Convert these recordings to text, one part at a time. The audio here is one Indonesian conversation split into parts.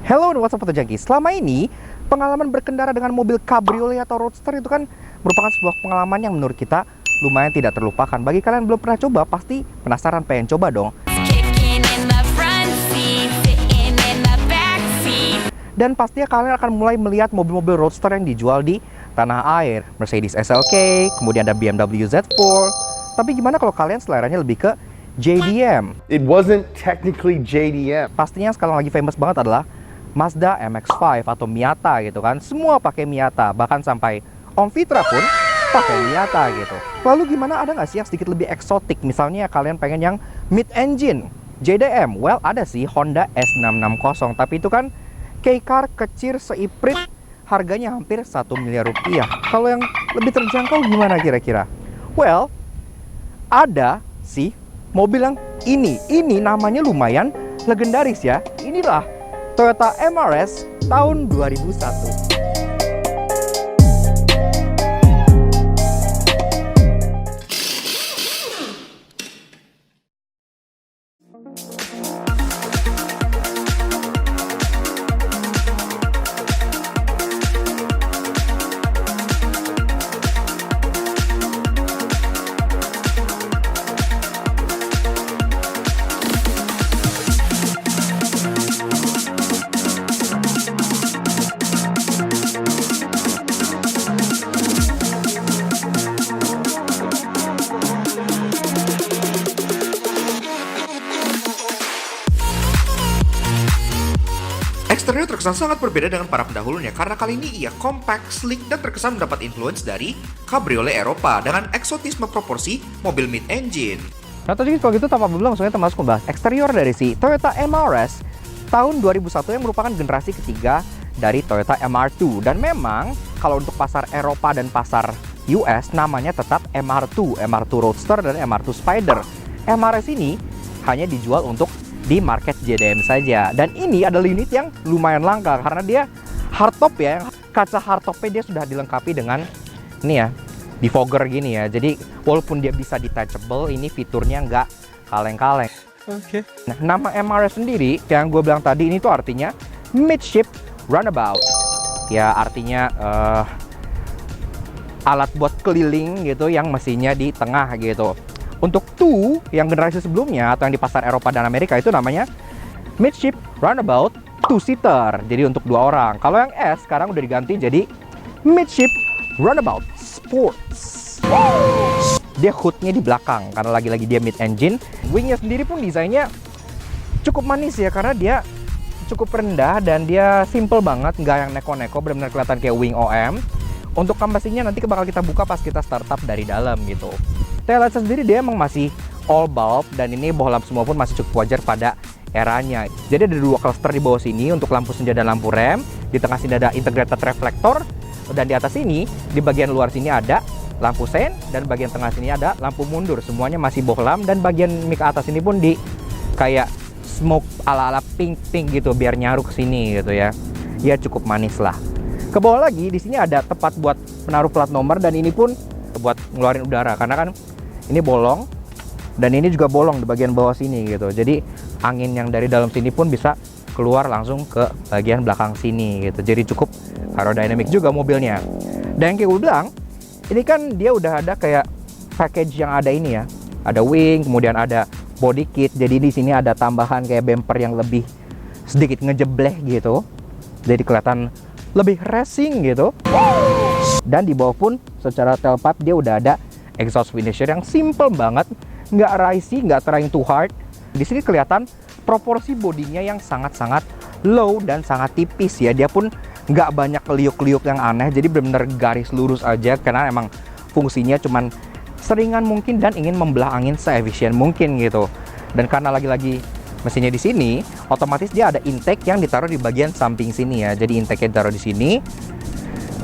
Hello, what's up Junkie? Selama ini, pengalaman berkendara dengan mobil cabriolet atau roadster itu kan merupakan sebuah pengalaman yang menurut kita lumayan tidak terlupakan. Bagi kalian yang belum pernah coba, pasti penasaran pengen coba dong. Dan pastinya kalian akan mulai melihat mobil-mobil roadster yang dijual di tanah air. Mercedes SLK, kemudian ada BMW Z4. Tapi gimana kalau kalian seleranya lebih ke JDM? It wasn't technically JDM. Pastinya sekarang lagi famous banget adalah Mazda MX-5 atau Miata gitu kan. Semua pakai Miata, bahkan sampai Om Fitra pun pakai Miata gitu. Lalu gimana, ada nggak sih yang sedikit lebih eksotik? Misalnya kalian pengen yang mid-engine JDM. Well, ada sih Honda S660, tapi itu kan K-car kecil seiprit, harganya hampir 1 miliar rupiah. Kalau yang lebih terjangkau gimana kira-kira? Well, ada sih mobil yang ini namanya lumayan legendaris ya. Inilah Toyota MRS tahun 2001. Eksterior terkesan sangat berbeda dengan para pendahulunya karena kali ini ia compact, sleek, dan terkesan mendapat influence dari cabriolet Eropa dengan eksotisme proporsi mobil mid-engine. Nah tadi kalau gitu tanpa berbilang langsung kita masuk membahas eksterior dari si Toyota MRS tahun 2001 yang merupakan generasi ketiga dari Toyota MR2. Dan memang kalau untuk pasar Eropa dan pasar US namanya tetap MR2 Roadster dan MR2 Spider. MRS ini hanya dijual untuk di market JDM saja. Dan ini adalah unit yang lumayan langka karena dia hardtop ya. Kaca hardtopnya dia sudah dilengkapi dengan ini ya, defogger gini ya. Jadi walaupun dia bisa detachable, ini fiturnya nggak kaleng-kaleng. Oke. Nah, nama MRS sendiri yang gue bilang tadi ini tuh artinya midship runabout. Ya artinya alat buat keliling gitu yang mesinnya di tengah gitu. Untuk 2 yang generasi sebelumnya atau yang di pasar Eropa dan Amerika itu namanya midship runabout 2-seater. Jadi untuk 2 orang. Kalau yang S sekarang udah diganti jadi midship runabout sports. Dia hoodnya di belakang karena lagi-lagi dia mid-engine. Wingnya sendiri pun desainnya cukup manis ya karena dia cukup rendah dan dia simple banget, nggak yang neko-neko, benar-benar kelihatan kayak wing OM. Untuk kambasinya nanti bakal kita buka pas kita startup dari dalam gitu. Taillight sendiri dia emang masih all bulb dan ini bohlam semua pun masih cukup wajar pada eranya. Jadi ada 2 cluster di bawah sini untuk lampu senja dan lampu rem. Di tengah sini ada integrated reflektor dan di atas sini di bagian luar sini ada lampu sen dan bagian tengah sini ada lampu mundur. Semuanya masih bohlam dan bagian mik atas ini pun di kayak smoke ala-ala pink gitu biar nyaru ke sini gitu ya. Ya cukup manis lah. Ke bawah lagi di sini ada tempat buat menaruh plat nomor dan ini pun buat ngeluarin udara karena kan ini bolong dan ini juga bolong di bagian bawah sini gitu. Jadi angin yang dari dalam sini pun bisa keluar langsung ke bagian belakang sini gitu. Jadi cukup aerodynamic juga mobilnya. Dan yang kayak gue bilang, ini kan dia udah ada kayak package yang ada ini ya. Ada wing, kemudian ada body kit. Jadi di sini ada tambahan kayak bumper yang lebih sedikit ngejebleh gitu. Jadi kelihatan lebih racing gitu. Dan di bawah pun secara tailpipe dia udah ada exhaust finisher yang simple banget, nggak racy, nggak trying too hard. Di sini kelihatan proporsi bodinya yang sangat-sangat low dan sangat tipis ya. Dia pun nggak banyak liuk-liuk yang aneh, jadi benar-benar garis lurus aja karena emang fungsinya cuman seringan mungkin dan ingin membelah angin seefisien mungkin gitu. Dan karena lagi-lagi mesinnya di sini, otomatis dia ada intake yang ditaruh di bagian samping sini ya. Jadi intake-nya ditaruh di sini.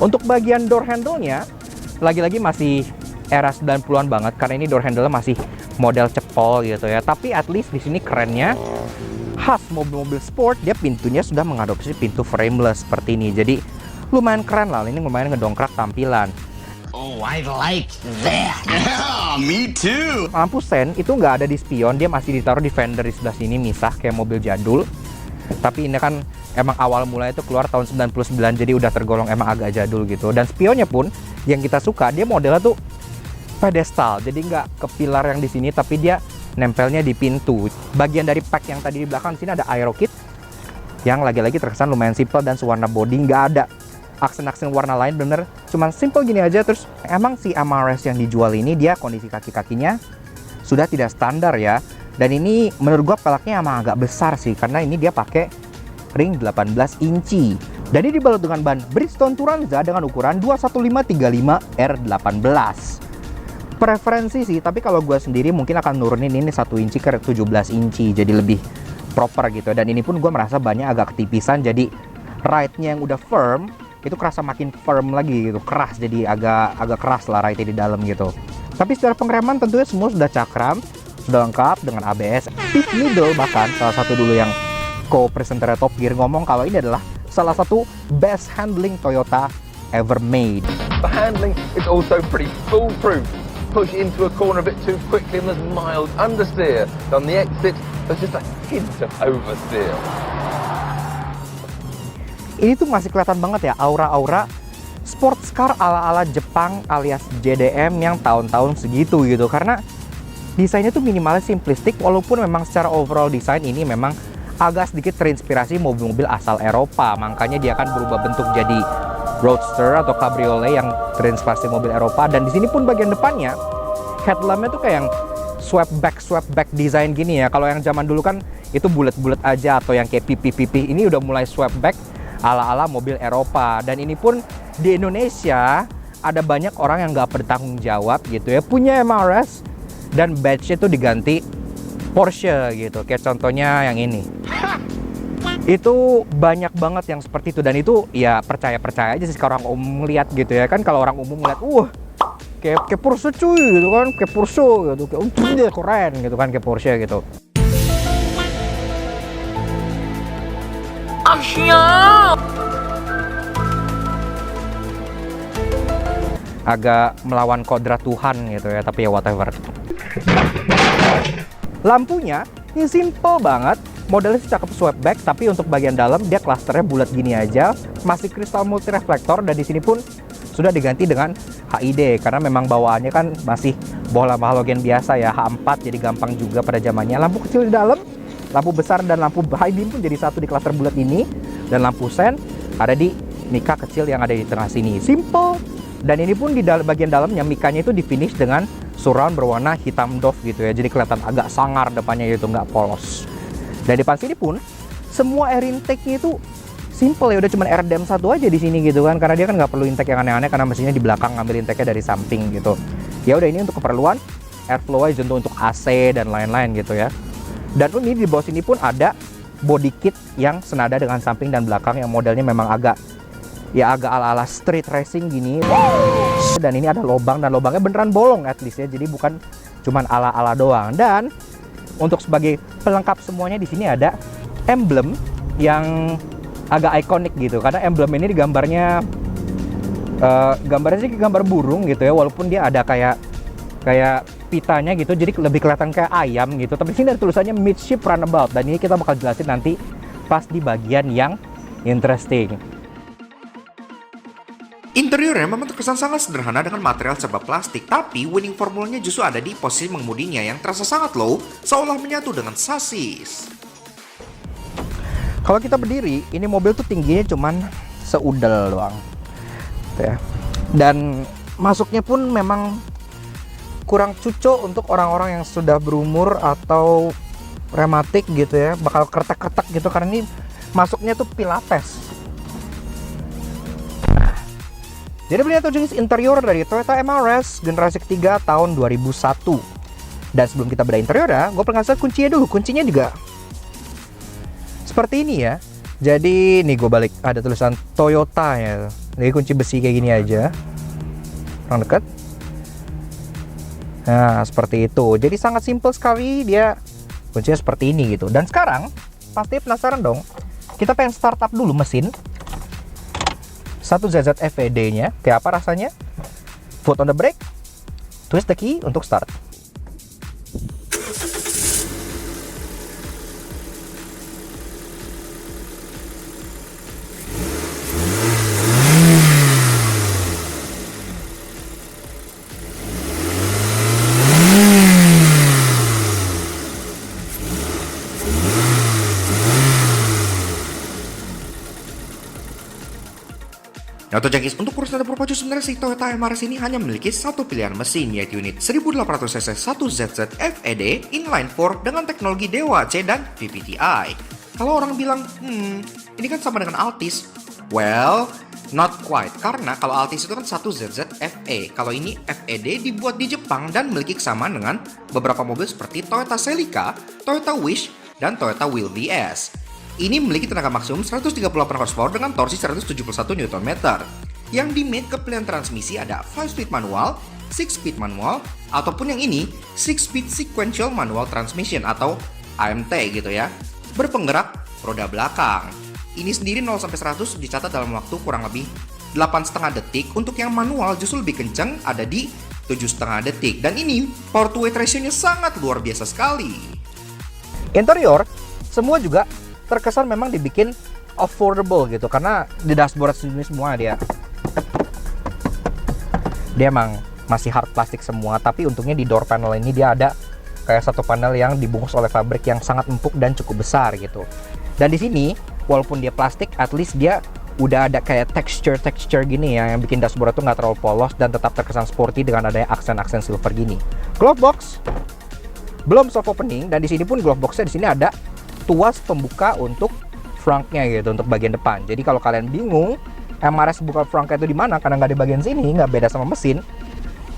Untuk bagian door handle-nya lagi-lagi masih era 90-an banget karena ini door handle-nya masih model cepol gitu ya. Tapi at least di sini kerennya khas mobil-mobil sport, dia pintunya sudah mengadopsi pintu frameless seperti ini. Jadi lumayan keren lah, ini lumayan ngedongkrak tampilan. Oh, I like that. Me too. Lampu sen itu nggak ada di spion, dia masih ditaruh di fender di sebelah sini misah kayak mobil jadul. Tapi ini kan emang awal mulai itu keluar tahun 99, jadi udah tergolong emang agak jadul gitu. Dan spionnya pun yang kita suka, dia modelnya tuh pedestal, jadi nggak ke pilar yang di sini, tapi dia nempelnya di pintu. Bagian dari pack yang tadi di belakang sini ada aero kit yang lagi-lagi terkesan lumayan simple dan sewarna body, nggak ada aksen-aksen warna lain, bener cuman simple gini aja. Terus emang si MRS yang dijual ini dia kondisi kaki-kakinya sudah tidak standar ya, dan ini menurut gua peleknya emang agak besar sih, karena ini dia pakai ring 18 inci dan ini dibalut dengan ban Bridgestone Turanza dengan ukuran 21535 R18. Preferensi sih, tapi kalau gua sendiri mungkin akan nurunin ini 1 inci ke 17 inci, jadi lebih proper gitu. Dan ini pun gua merasa bannya agak ketipisan, jadi ride-nya yang udah firm itu kerasa makin firm lagi gitu, keras, jadi agak keras lah ride di dalam gitu. Tapi secara pengereman tentunya semua sudah cakram, sudah lengkap dengan ABS, tip middle. Bahkan salah satu dulu yang co-presenter Top Gear ngomong kalau ini adalah salah satu best handling Toyota ever made. The handling is also pretty foolproof. Push into a corner a bit too quickly and there's mild understeer. On the exit, there's just a hint of oversteer. Ini tuh masih kelihatan banget ya aura-aura sports car ala-ala Jepang alias JDM yang tahun-tahun segitu gitu, karena desainnya tuh minimalis simplistik, walaupun memang secara overall desain ini memang agak sedikit terinspirasi mobil-mobil asal Eropa, makanya dia akan berubah bentuk jadi roadster atau cabriolet yang terinspirasi mobil Eropa. Dan di sini pun bagian depannya headlampnya tuh kayak yang swept back design gini ya. Kalau yang zaman dulu kan itu bulat-bulat aja atau yang kayak pipi-pipi, ini udah mulai swept back ala-ala mobil Eropa. Dan ini pun di Indonesia ada banyak orang yang nggak bertanggung jawab gitu ya, punya MRS dan badge-nya tuh diganti Porsche gitu, kayak contohnya yang ini. Itu banyak banget yang seperti itu, dan itu ya percaya aja sih kalau orang umum ngeliat gitu ya kan. Kalau orang umum ngeliat kayak Porsche cuy gitu kan, kayak Porsche gitu, kayak keren gitu kan, kayak Porsche gitu. Agak melawan kodrat Tuhan gitu ya, tapi ya whatever. Lampunya ini simple banget, modelnya sih cakep sweepback, tapi untuk bagian dalam dia klasternya bulat gini aja, masih kristal multi reflektor, dan di sini pun sudah diganti dengan HID karena memang bawaannya kan masih bola halogen biasa ya, H4, jadi gampang juga pada zamannya. Lampu kecil di dalam, lampu besar dan lampu high beam pun jadi satu di klaster bulat ini, dan lampu sen ada di mika kecil yang ada di tengah sini. Simple. Dan ini pun di bagian dalamnya mikanya itu di finish dengan surround berwarna hitam doff gitu ya, jadi kelihatan agak sangar depannya gitu, nggak polos. Dan di depan sini pun semua air intake-nya itu simple ya, udah cuma air dam satu aja di sini gitu kan, karena dia kan nggak perlu intake yang aneh-aneh karena mesinnya di belakang ngambil intake-nya dari samping gitu. Ya udah, ini untuk keperluan airflow aja, untuk AC dan lain-lain gitu ya. Dan ini di bawah sini pun ada body kit yang senada dengan samping dan belakang, yang modelnya memang agak ala-ala street racing gini. Dan ini ada lubang, dan lubangnya beneran bolong at least ya, jadi bukan cuman ala-ala doang. Dan untuk sebagai pelengkap semuanya di sini ada emblem yang agak ikonik gitu, karena emblem ini gambarnya sih gambar burung gitu ya, walaupun dia ada kayak pitanya gitu, jadi lebih kelihatan kayak ayam gitu. Tapi sini ada tulisannya Midship Runabout, dan ini kita bakal jelasin nanti pas di bagian yang interesting. Interiornya memang terkesan sangat sederhana dengan material serba plastik, tapi winning formulanya justru ada di posisi mengemudinya yang terasa sangat low, seolah menyatu dengan sasis. Kalau kita berdiri, ini mobil tuh tingginya cuman seudel doang tuh ya. Dan masuknya pun memang kurang cucok untuk orang-orang yang sudah berumur atau rematik gitu ya, bakal kretek-kretek gitu, karena ini masuknya tuh pilates. Jadi beliau tuh jenis interior dari Toyota MRS generasi ketiga tahun 2001. Dan sebelum kita bedah interiornya, gue pengen lihat kuncinya dulu. Kuncinya juga seperti ini ya. Jadi nih gue balik, ada tulisan Toyota ya. Jadi kunci besi kayak gini aja. Kurang dekat. Nah seperti itu. Jadi sangat simple sekali, dia kuncinya seperti ini gitu. Dan sekarang pasti penasaran dong, kita pengen startup dulu mesin 1ZZ FVD-nya, kayak apa rasanya? Foot on the brake, twist the key untuk start. Nah, untuk Jengkis, untuk urusan dapur pacu sebenarnya si Toyota MRS ini hanya memiliki satu pilihan mesin, yaitu unit 1800cc 1ZZ FED inline 4 dengan teknologi Dewa C dan VVT-i. Kalau orang bilang, ini kan sama dengan Altis. Well, not quite, karena kalau Altis itu kan 1ZZ FE. Kalau ini FED dibuat di Jepang dan memiliki kesamaan dengan beberapa mobil seperti Toyota Celica, Toyota Wish, dan Toyota Will VS. Ini memiliki tenaga maksimum 138 horsepower dengan torsi 171 Nm. Yang di made ke pilihan transmisi ada 5-speed manual, 6-speed manual, ataupun yang ini 6-speed sequential manual transmission atau AMT gitu ya. Berpenggerak roda belakang. Ini sendiri 0-100 dicatat dalam waktu kurang lebih 8,5 detik. Untuk yang manual justru lebih kencang, ada di 7,5 detik. Dan ini power to weight ratio-nya sangat luar biasa sekali. Interior semua juga terkesan memang dibikin affordable gitu, karena di dashboard sini semua dia emang masih hard plastik semua, tapi untungnya di door panel ini dia ada kayak satu panel yang dibungkus oleh fabrik yang sangat empuk dan cukup besar gitu. Dan di sini walaupun dia plastik, at least dia udah ada kayak texture gini ya, yang bikin dashboard tuh nggak terlalu polos dan tetap terkesan sporty dengan adanya aksen-aksen silver gini. Glove box belum soft opening, dan di sini pun glove boxnya di sini ada tuas pembuka untuk frontnya gitu, untuk bagian depan. Jadi kalau kalian bingung MRS buka frontnya itu di mana karena nggak di bagian sini, nggak beda sama mesin,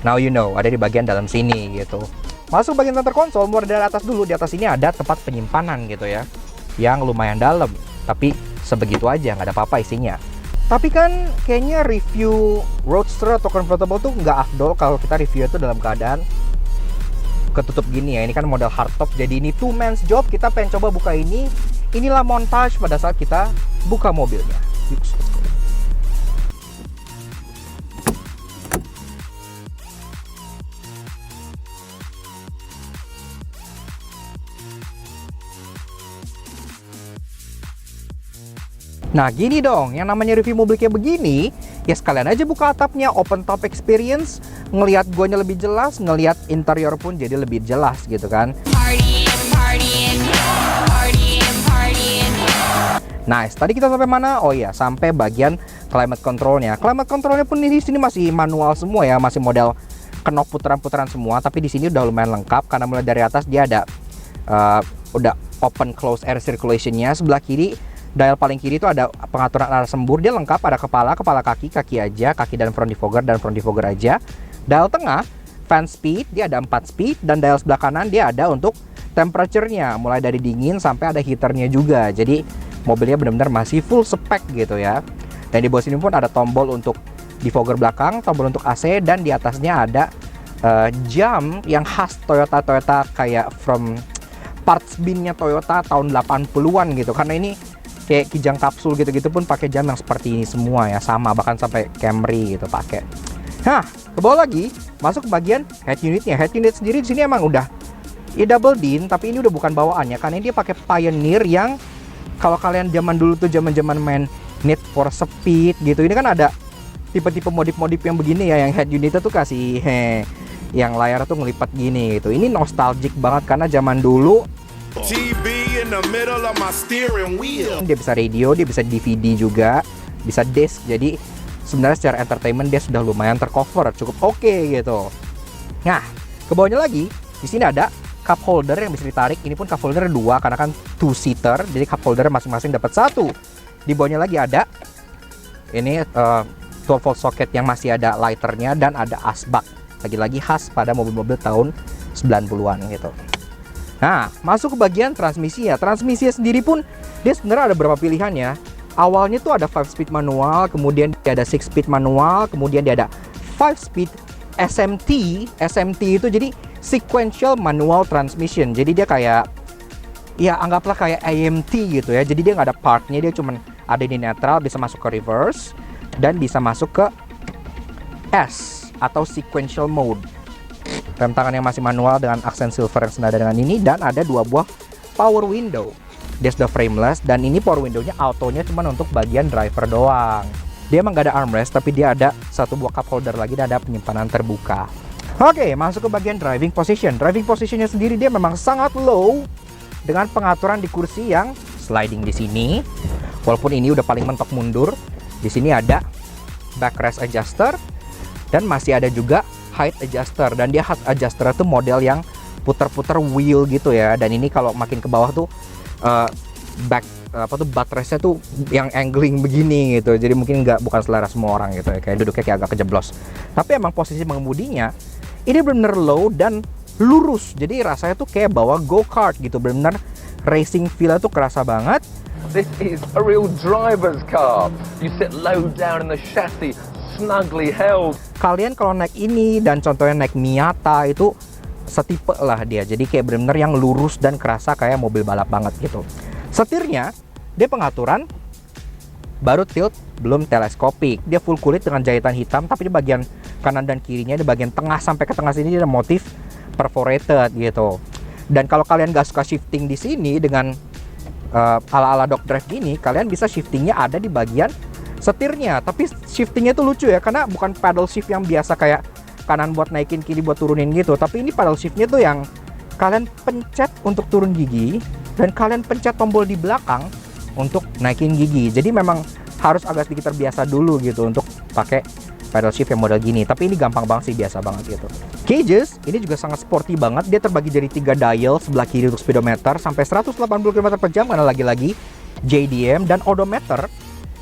now you know, ada di bagian dalam sini gitu. Masuk bagian center konsol, mulai dari atas dulu. Di atas ini ada tempat penyimpanan gitu ya, yang lumayan dalam, tapi sebegitu aja, nggak ada apa-apa isinya. Tapi kan kayaknya review Roadster atau Convertible tuh nggak afdol kalau kita review itu dalam keadaan ketutup gini ya. Ini kan model hardtop, jadi ini two man's job. Kita pengen coba buka ini. Inilah montage pada saat kita buka mobilnya. Yuk, let's go. Nah gini dong, yang namanya review mobil kayak begini, ya sekalian aja buka atapnya, open top experience, ngelihat guanya lebih jelas, ngelihat interior pun jadi lebih jelas gitu kan. Nice, tadi kita sampai mana? Oh iya, sampai bagian climate controlnya. Climate controlnya pun di sini masih manual semua ya, masih model knob putaran-putaran semua, tapi di sini udah lumayan lengkap karena mulai dari atas dia ada udah open close air circulationnya. Sebelah kiri, dial paling kiri itu ada pengaturan arah sembur, dia lengkap, ada kepala kaki aja, kaki dan front defogger aja. Dial tengah, fan speed, dia ada 4 speed, dan dial sebelah kanan dia ada untuk temperature-nya, mulai dari dingin sampai ada heater-nya juga. Jadi mobilnya benar-benar masih full spec gitu ya. Dan di bawah sini pun ada tombol untuk defogger belakang, tombol untuk AC, dan di atasnya ada jam yang khas Toyota kayak from parts bin-nya Toyota tahun 80-an gitu. Karena ini kayak kijang kapsul gitu-gitu pun pakai jam yang seperti ini semua ya, sama, bahkan sampai Camry gitu pakai. Nah, ke bawah lagi masuk ke bagian head unitnya. Head unit sendiri di sini emang udah double din, tapi ini udah bukan bawaannya karena dia pakai Pioneer yang kalau kalian zaman dulu tuh zaman main Need for Speed gitu, ini kan ada tipe-tipe modif-modif yang begini ya, yang head unitnya tuh kasih yang layar tuh ngelipat gini gitu. Ini nostalgic banget karena zaman dulu TV in the middle of my steering wheel. dia bisa radio, dia bisa DVD juga, bisa disc. Jadi sebenarnya secara entertainment dia sudah lumayan tercover, cukup oke gitu. Nah, ke bawahnya lagi, di sini ada cup holder yang bisa ditarik. Ini pun cup holder 2 karena kan 2-seater, jadi cup holder masing-masing dapat 1. Di bawahnya lagi ada ini 12 volt socket yang masih ada lighternya, dan ada asbak. Lagi-lagi khas pada mobil-mobil tahun 90-an gitu. Nah, masuk ke bagian transmisi ya. Transmisinya sendiri pun dia sebenarnya ada beberapa pilihan ya. Awalnya tuh ada 5-speed manual, kemudian dia ada 6-speed manual, kemudian dia ada 5-speed SMT. SMT itu jadi sequential manual transmission. Jadi dia kayak, ya anggaplah kayak AMT gitu ya. Jadi dia nggak ada partnya, dia cuman ada di neutral, bisa masuk ke reverse, dan bisa masuk ke S atau sequential mode. Rem tangan yang masih manual dengan aksen silver yang senada dengan ini, dan ada 2 buah power window. Dia sudah frameless, dan ini power window-nya autonya cuma untuk bagian driver doang. Dia emang gak ada armrest, tapi dia ada 1 buah cup holder lagi dan ada penyimpanan terbuka. Oke, masuk ke bagian driving position. Driving positionnya sendiri dia memang sangat low dengan pengaturan di kursi yang sliding di sini. Walaupun ini udah paling mentok mundur, di sini ada backrest adjuster, dan masih ada juga height adjuster. Dan dia height adjuster itu model yang puter-puter wheel gitu ya. Dan ini kalau makin ke bawah tuh backrestnya tuh yang angling begini gitu. Jadi mungkin bukan selera semua orang gitu ya. Kayak duduknya kayak agak kejeblos. Tapi emang posisi mengemudinya ini benar-benar low dan lurus. Jadi rasanya tuh kayak bawa go-kart gitu. Benar-benar racing feel-nya tuh kerasa banget. This is a real driver's car. You sit low down in the chassis, snugly held. Kalian kalau naik ini dan contohnya naik Miata itu setipe lah dia. Jadi kayak bener-bener yang lurus dan kerasa kayak mobil balap banget gitu. Setirnya dia pengaturan baru tilt, belum teleskopik. Dia full kulit dengan jahitan hitam, tapi di bagian kanan dan kirinya, di bagian tengah sampai ke tengah sini dia ada motif perforated gitu. Dan kalau kalian gak suka shifting di sini dengan ala-ala dog drive gini, kalian bisa shiftingnya ada di bagian setirnya. Tapi shiftingnya tuh lucu ya, karena bukan paddle shift yang biasa kayak kanan buat naikin, kiri buat turunin gitu. Tapi ini paddle shiftnya tuh yang kalian pencet untuk turun gigi dan kalian pencet tombol di belakang untuk naikin gigi. Jadi memang harus agak sedikit terbiasa dulu gitu untuk pakai paddle shift yang model gini. Tapi ini gampang banget sih, biasa banget gitu. Gauges ini juga sangat sporty banget. Dia terbagi dari 3 dial, sebelah kiri untuk speedometer sampai 180 km per jam, karena lagi-lagi JDM. Dan odometer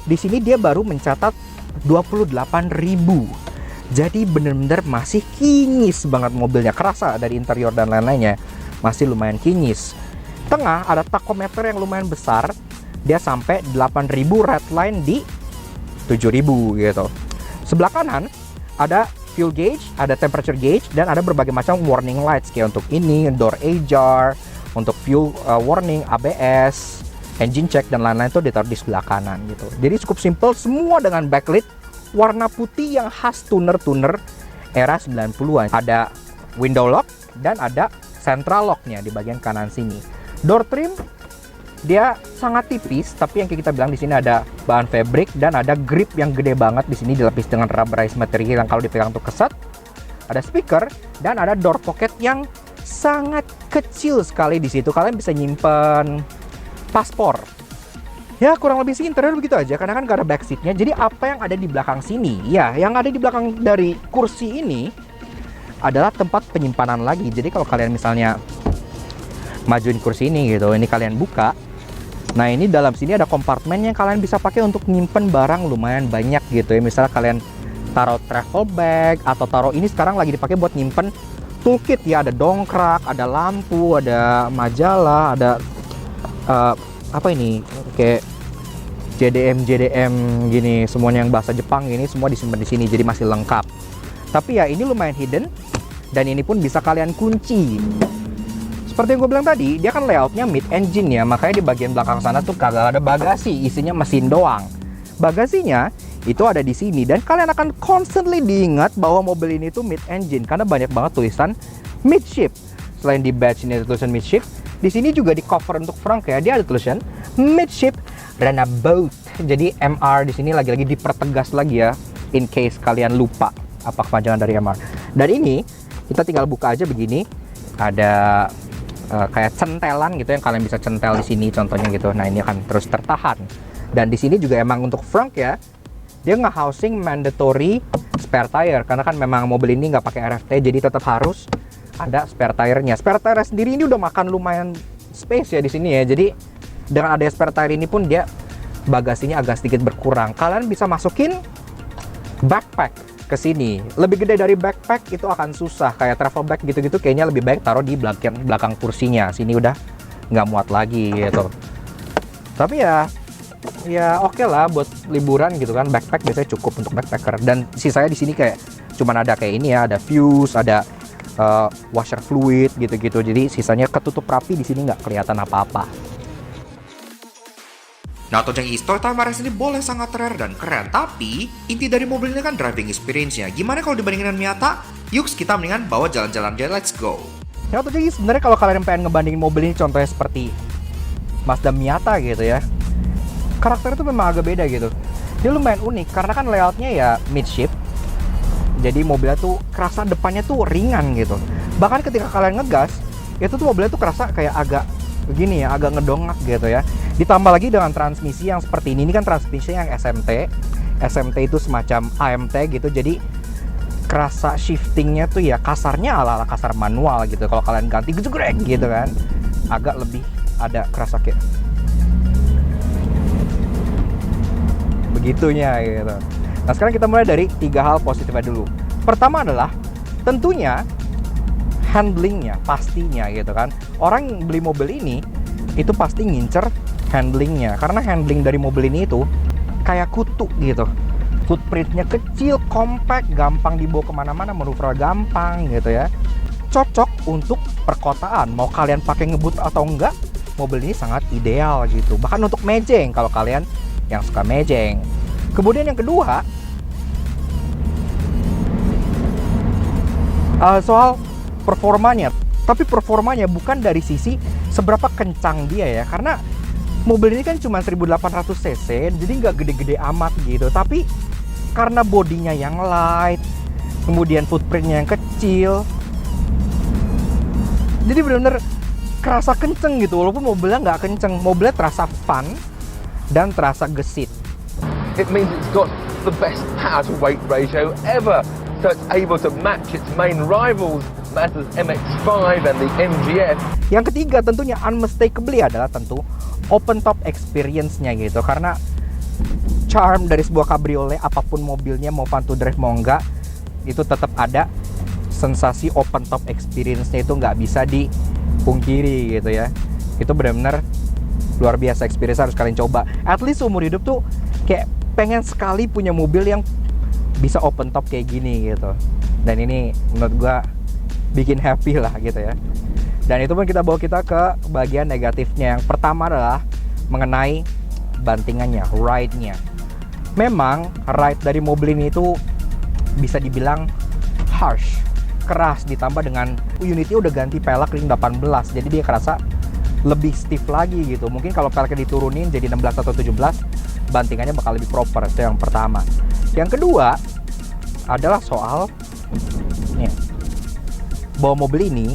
di sini dia baru mencatat 28.000. Jadi bener-bener masih kinyis banget mobilnya. Kerasa dari interior dan lain-lainnya masih lumayan kinyis. Tengah ada tachometer yang lumayan besar. Dia sampai 8.000, red line di 7.000 gitu. Sebelah kanan ada fuel gauge, ada temperature gauge, dan ada berbagai macam warning lights kayak untuk ini, door ajar, untuk fuel warning, ABS, engine check, dan lain-lain itu ditaruh di sebelah kanan gitu. Jadi cukup simple, semua dengan backlit warna putih yang khas tuner-tuner era 90-an. Ada window lock dan ada central locknya di bagian kanan sini. Door trim dia sangat tipis, tapi yang kita bilang di sini ada bahan fabric dan ada grip yang gede banget di sini, dilapis dengan rubberized material yang kalau dipegang tuh keset. Ada speaker dan ada door pocket yang sangat kecil sekali di situ. Kalian bisa nyimpen paspor. Ya kurang lebih sih interior begitu aja, karena kan gak ada back seatnya. Jadi apa yang ada di belakang sini, ya yang ada di belakang dari kursi ini adalah tempat penyimpanan lagi. Jadi kalau kalian misalnya majuin kursi ini gitu, ini kalian buka. Nah ini dalam sini ada kompartemen yang kalian bisa pakai untuk nyimpen barang lumayan banyak gitu ya. Misalnya kalian taruh travel bag atau taruh ini sekarang lagi dipakai buat nyimpen toolkit ya. Ada dongkrak, ada lampu, ada majalah, ada apa ini kayak JDM gini, semuanya yang bahasa Jepang ini semua disimpan di sini, jadi masih lengkap. Tapi ya ini lumayan hidden dan ini pun bisa kalian kunci. Seperti yang gue bilang tadi, dia kan layoutnya mid engine ya, makanya di bagian belakang sana tuh kagak ada bagasi, isinya mesin doang. Bagasinya itu ada di sini dan kalian akan constantly diingat bahwa mobil ini tuh mid engine karena banyak banget tulisan midship. Selain di badge ini ada tulisan midship, di sini juga di cover untuk front ya, dia ada tulisan midship runabout. Jadi MR di sini lagi-lagi dipertegas lagi ya, in case kalian lupa apa kepanjangan dari MR. Dan ini kita tinggal buka aja begini, ada kayak centelan gitu yang kalian bisa centel di sini contohnya gitu. Nah ini akan terus tertahan. Dan di sini juga emang untuk front ya, dia nge-housing mandatory spare tire karena kan memang mobil ini nggak pakai RFT, jadi tetap harus ada spare tire-nya. Spare tire sendiri ini udah makan lumayan space ya di sini ya. Jadi dengan adanya spare tire ini pun dia bagasinya agak sedikit berkurang. Kalian bisa masukin backpack ke sini. Lebih gede dari backpack itu akan susah, kayak travel bag gitu-gitu kayaknya lebih baik taruh di belakang kursinya. Sini udah nggak muat lagi gitu. Tapi ya oke lah buat liburan gitu kan. Backpack biasanya cukup untuk backpacker. Dan sisanya di sini kayak cuman ada kayak ini ya, ada fuse, ada washer fluid gitu-gitu. Jadi sisanya ketutup rapi, di sini nggak kelihatan apa-apa. Nah, Tojang East Toyota Mares ini boleh sangat rare dan keren, tapi inti dari mobil ini kan driving experience-nya. Gimana kalau dibandingin dengan Miata? Yuk, kita mendingan bawa jalan-jalan aja, let's go. Ya, Tojang East sebenarnya kalau kalian pengen ngebandingin mobil ini contohnya seperti Mazda Miata gitu ya, karakter itu memang agak beda gitu. Dia lumayan unik karena kan layoutnya ya midship. Jadi mobilnya tuh kerasa depannya tuh ringan gitu. Bahkan ketika kalian ngegas, itu tuh mobilnya tuh kerasa kayak agak begini ya, agak ngedongak gitu ya. Ditambah lagi dengan transmisi yang seperti ini kan transmisi yang SMT SMT itu semacam AMT gitu, jadi kerasa shiftingnya tuh ya kasarnya ala-ala kasar manual gitu. Kalau kalian ganti gejegrek gitu kan, agak lebih ada kerasa kayak begitunya gitu. Nah sekarang kita mulai dari 3 hal positifnya dulu. Pertama adalah tentunya handlingnya, pastinya gitu kan. Orang yang beli mobil ini itu pasti ngincer handlingnya, karena handling dari mobil ini itu kayak kutu gitu. Footprintnya kecil, compact, gampang dibawa kemana-mana, manuver gampang gitu ya. Cocok untuk perkotaan, mau kalian pakai ngebut atau enggak, mobil ini sangat ideal gitu. Bahkan untuk mejeng kalau kalian yang suka mejeng. Kemudian yang kedua, soal performanya. Tapi performanya bukan dari sisi seberapa kencang dia ya, karena mobil ini kan cuma 1800 cc, jadi nggak gede-gede amat gitu. Tapi karena bodinya yang light, kemudian footprintnya yang kecil, jadi benar-benar kerasa kenceng gitu. Walaupun mobilnya nggak kenceng, mobilnya terasa fun dan terasa gesit. It means it's got the best power to weight ratio ever. So it's able to match its main rivals, Mazda's MX-5 and the MGF. Yang ketiga tentunya unmistakably adalah tentu open top experience-nya gitu. Karena charm dari sebuah cabriolet, apapun mobilnya, mau fun to drive mau enggak, itu tetap ada sensasi open top experience-nya, itu nggak bisa dipungkiri gitu ya. Itu benar-benar luar biasa experience, harus kalian coba. At least seumur hidup tuh kayak pengen sekali punya mobil yang bisa open top kayak gini gitu. Dan ini menurut gua bikin happy lah gitu ya. Dan itu pun kita bawa kita ke bagian negatifnya. Yang pertama adalah mengenai bantingannya, ride-nya. Memang ride dari mobil ini itu bisa dibilang harsh, keras, ditambah dengan unitnya udah ganti pelek ring 18, jadi dia kerasa lebih stiff lagi gitu. Mungkin kalau peleknya diturunin jadi 16 atau 17, bantingannya bakal lebih proper. Itu yang pertama. Yang kedua adalah soal nih, bawa mobil ini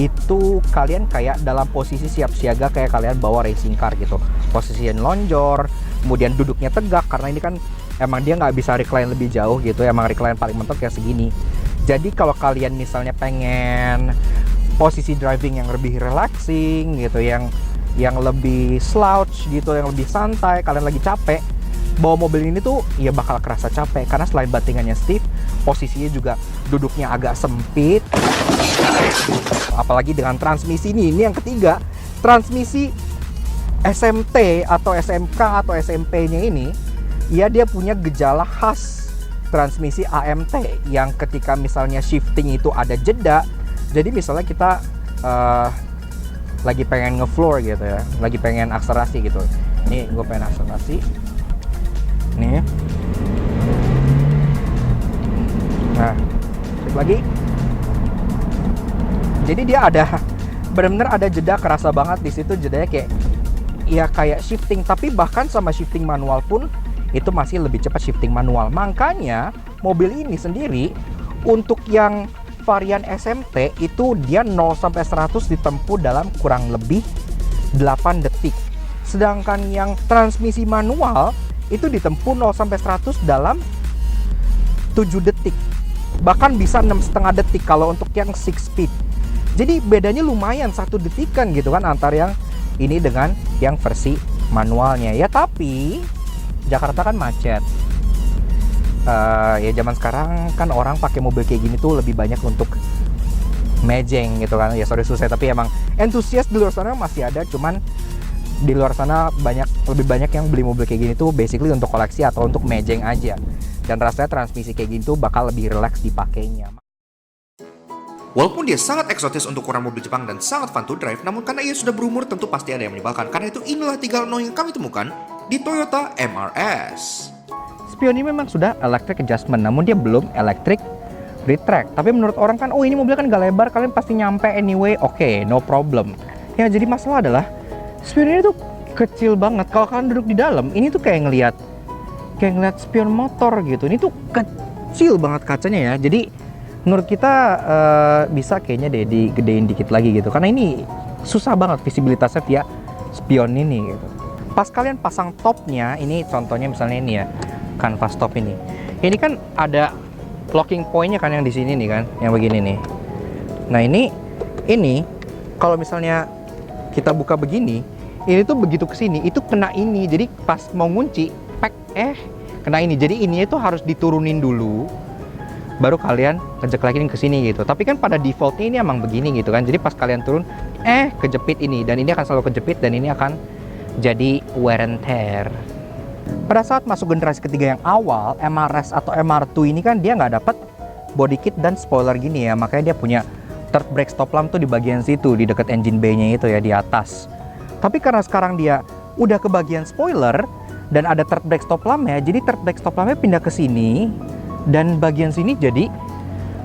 itu kalian kayak dalam posisi siap siaga, kayak kalian bawa racing car gitu. Posisinya lonjor, kemudian duduknya tegak, karena ini kan emang dia nggak bisa recline lebih jauh gitu. Emang recline paling mentok kayak segini. Jadi kalau kalian misalnya pengen posisi driving yang lebih relaxing gitu, yang lebih slouch gitu, yang lebih santai, kalian lagi capek, bawa mobil ini tuh ya bakal kerasa capek. Karena selain bantingannya stiff, posisinya juga duduknya agak sempit. Apalagi dengan transmisi ini yang ketiga, transmisi SMT atau SMK atau SMP-nya ini, ya dia punya gejala khas transmisi AMT, yang ketika misalnya shifting itu ada jeda. Jadi misalnya kita lagi pengen nge-floor gitu ya, lagi pengen akselerasi gitu. Ini gue pengen akselerasi. Nih. Nah, cek lagi. Jadi dia ada benar-benar ada jeda, kerasa banget di situ jedanya, kayak ya kayak shifting. Tapi bahkan sama shifting manual pun itu masih lebih cepat shifting manual. Makanya mobil ini sendiri untuk yang varian SMT itu dia 0 sampai 100 ditempuh dalam kurang lebih 8 detik. Sedangkan yang transmisi manual itu ditempuh 0 sampai 100 dalam 7 detik. Bahkan bisa 6,5 detik kalau untuk yang 6 speed. Jadi bedanya lumayan 1 detikan gitu kan antara yang ini dengan yang versi manualnya. Ya tapi Jakarta kan macet. Ya zaman sekarang kan orang pakai mobil kayak gini tuh lebih banyak untuk mejeng gitu kan. Ya sorry susah, tapi emang entusias di luar sana masih ada. Cuman di luar sana lebih banyak yang beli mobil kayak gini tuh basically untuk koleksi atau untuk mejeng aja. Dan rasanya transmisi kayak gini tuh bakal lebih relax dipakainya. Walaupun dia sangat eksotis untuk ukuran mobil Jepang dan sangat fun to drive, namun karena ia sudah berumur tentu pasti ada yang menyebalkan. Karena itu inilah 3 hal yang kami temukan di Toyota MRS. Spion ini memang sudah electric adjustment, namun dia belum electric retract. Tapi menurut orang kan, oh ini mobil kan gak lebar, kalian pasti nyampe anyway, oke, no problem. Ya jadi masalah adalah spion ini tuh kecil banget. Kalau kalian duduk di dalam, ini tuh kayak ngelihat spion motor gitu. Ini tuh kecil banget kacanya ya. Jadi menurut kita bisa kayaknya deh digedein dikit lagi gitu, karena ini susah banget visibilitasnya via spion ini gitu. Pas kalian pasang topnya, ini contohnya misalnya ini ya, kanvas top ini. Ini kan ada locking point-nya kan yang di sini nih kan, yang begini nih. Nah ini kalau misalnya kita buka begini, ini tuh begitu ke sini itu kena ini. Jadi pas mau ngunci, kena ini. Jadi ini itu harus diturunin dulu, baru kalian kejelekin ke sini gitu. Tapi kan pada defaultnya ini emang begini gitu kan. Jadi pas kalian turun, kejepit ini, dan ini akan selalu kejepit, dan ini akan jadi wear and tear. Pada saat masuk generasi ketiga yang awal, MRS atau MR2 ini kan dia nggak dapat body kit dan spoiler gini ya, makanya dia punya third brake stop lamp tuh di bagian situ, di dekat engine bay-nya itu ya, di atas. Tapi karena sekarang dia udah ke bagian spoiler dan ada third brake stop lamp-nya, jadi third brake stop lamp-nya pindah ke sini, dan bagian sini jadi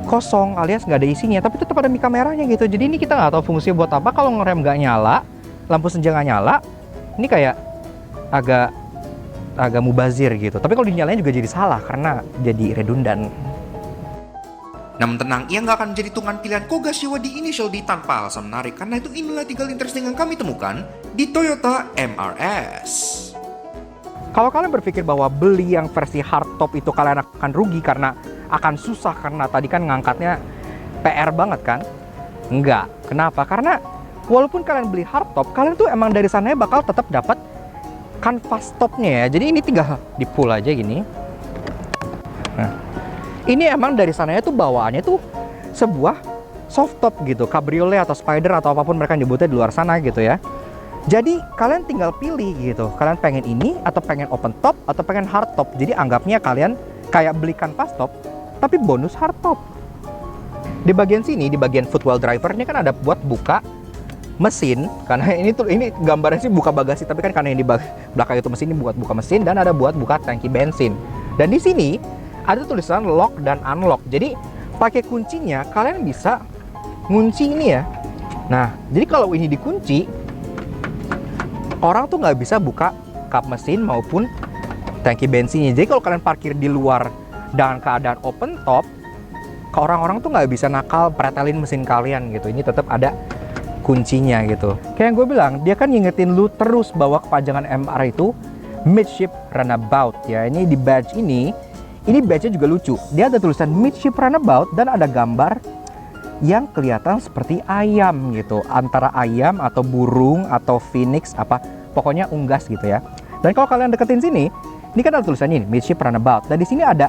kosong alias nggak ada isinya, tapi tetap ada mika merahnya gitu. Jadi ini kita nggak tahu fungsinya buat apa. Kalau ngerem nggak nyala, lampu senja nggak nyala, ini kayak agak mubazir gitu. Tapi kalau dinyalain juga jadi salah karena jadi redundan. Namun tenang, ia nggak akan menjadi tungan pilihan Koga Shiwa di Initial D tanpa alasan menarik. Karena itu inilah 3 interesting yang kami temukan di Toyota MRS. Kalau kalian berpikir bahwa beli yang versi hardtop itu kalian akan rugi karena akan susah, karena tadi kan ngangkatnya PR banget kan? Enggak. Kenapa? Karena walaupun kalian beli hardtop, kalian tuh emang dari sananya bakal tetap dapat kanvas topnya ya. Jadi ini tinggal di pull aja gini. Nah, ini emang dari sananya tuh bawaannya tuh sebuah soft top gitu, cabriolet atau spider atau apapun mereka nyebutnya di luar sana gitu ya. Jadi kalian tinggal pilih gitu, kalian pengen ini atau pengen open top atau pengen hard top. Jadi anggapnya kalian kayak beli kanvas top tapi bonus hard top. Di bagian sini, di bagian footwell driver ini kan ada buat buka mesin, karena ini gambarnya sih buka bagasi, tapi kan karena yang di belakang itu mesin, ini buat buka mesin, dan ada buat buka tangki bensin. Dan di sini ada tulisan lock dan unlock. Jadi pakai kuncinya kalian bisa ngunci ini ya. Nah, jadi kalau ini dikunci, orang tuh nggak bisa buka kap mesin maupun tangki bensinnya. Jadi kalau kalian parkir di luar dengan keadaan open top, ke orang-orang tuh nggak bisa nakal pretelin mesin kalian gitu. Ini tetap ada kuncinya gitu. Kayak yang gue bilang, dia kan ngingetin lu terus bahwa kepanjangan MR itu midship runabout ya. Ini di badge ini badge-nya juga lucu. Dia ada tulisan midship runabout dan ada gambar yang kelihatan seperti ayam gitu, antara ayam atau burung atau phoenix, apa pokoknya unggas gitu ya. Dan kalau kalian deketin sini, ini kan ada tulisannya ini midship runabout, dan di sini ada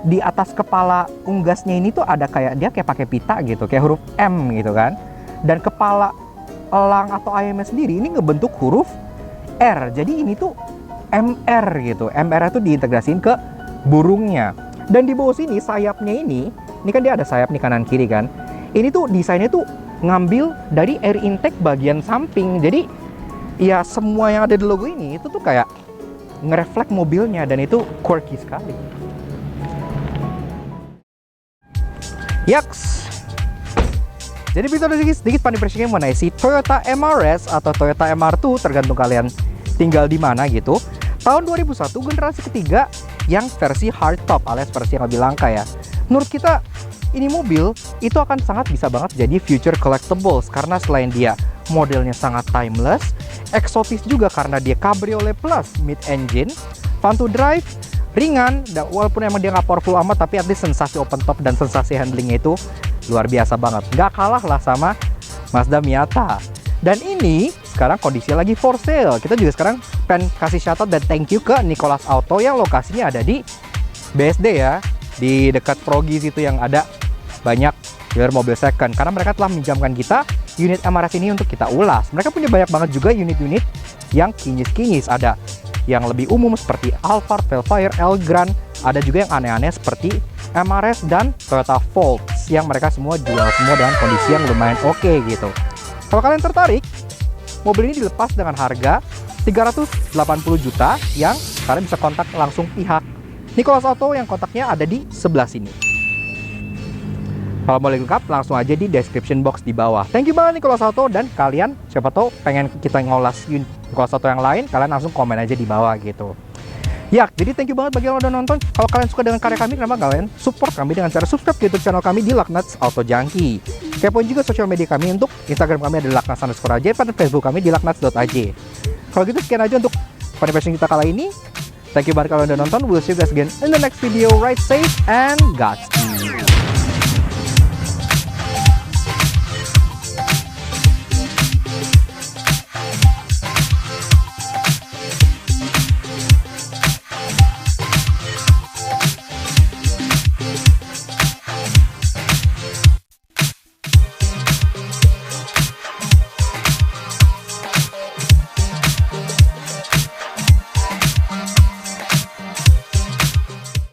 di atas kepala unggasnya ini tuh ada kayak dia kayak pakai pita gitu, kayak huruf M gitu kan. Dan kepala elang atau ayamnya sendiri ini ngebentuk huruf R. Jadi ini tuh MR gitu. MR itu diintegrasiin ke burungnya. Dan di bawah sini sayapnya ini kan dia ada sayap nih kanan kiri kan. Ini tuh desainnya tuh ngambil dari air intake bagian samping. Jadi ya semua yang ada di logo ini itu tuh kayak ngereflek mobilnya, dan itu quirky sekali. Yaks. Jadi begitu sedikit funny impression mengenai si Toyota MRS atau Toyota MR2, tergantung kalian tinggal di mana gitu. Tahun 2001 generasi ketiga yang versi hardtop alias versi yang lebih langka ya. Menurut kita ini mobil itu akan sangat bisa banget jadi future collectibles, karena selain dia modelnya sangat timeless, eksotis juga karena dia cabriolet plus mid engine, fun to drive, ringan, dan walaupun emang dia nggak powerful amat, tapi at least sensasi open top dan sensasi handlingnya itu luar biasa banget. Nggak kalah lah sama Mazda Miata. Dan ini sekarang kondisinya lagi for sale. Kita juga sekarang pengen kasih shoutout dan thank you ke Nicholas Auto yang lokasinya ada di BSD ya, di dekat Progis itu yang ada banyak dealer mobil second, karena mereka telah minjamkan kita unit MRS ini untuk kita ulas. Mereka punya banyak banget juga unit-unit yang kinyis-kinyis. Ada yang lebih umum seperti Alphard, Velfire, Elgrand. Ada juga yang aneh-aneh seperti MRS dan Toyota Volts yang mereka semua jual semua dengan kondisi yang lumayan oke gitu. Kalau kalian tertarik, mobil ini dilepas dengan harga 380 juta yang kalian bisa kontak langsung pihak Nicholas Auto yang kontaknya ada di sebelah sini. Kalau mau lengkap langsung aja di description box di bawah. Thank you banget Nicholas Auto, dan kalian siapa tahu pengen kita ngolas Nicholas Auto yang lain, kalian langsung komen aja di bawah gitu. Ya, jadi thank you banget bagi yang udah nonton. Kalau kalian suka dengan karya kami, kenapa kalian support kami dengan cara subscribe ke YouTube channel kami di Laknats Auto Junkie. Kepoin juga sosial media kami. Untuk Instagram kami ada laknats_aj, pada Facebook kami di laknats.aj. Kalau gitu sekian aja untuk funny impression kita kali ini. Thank you banget kalau udah nonton. We'll see you guys again in the next video. Ride safe and Godspeed.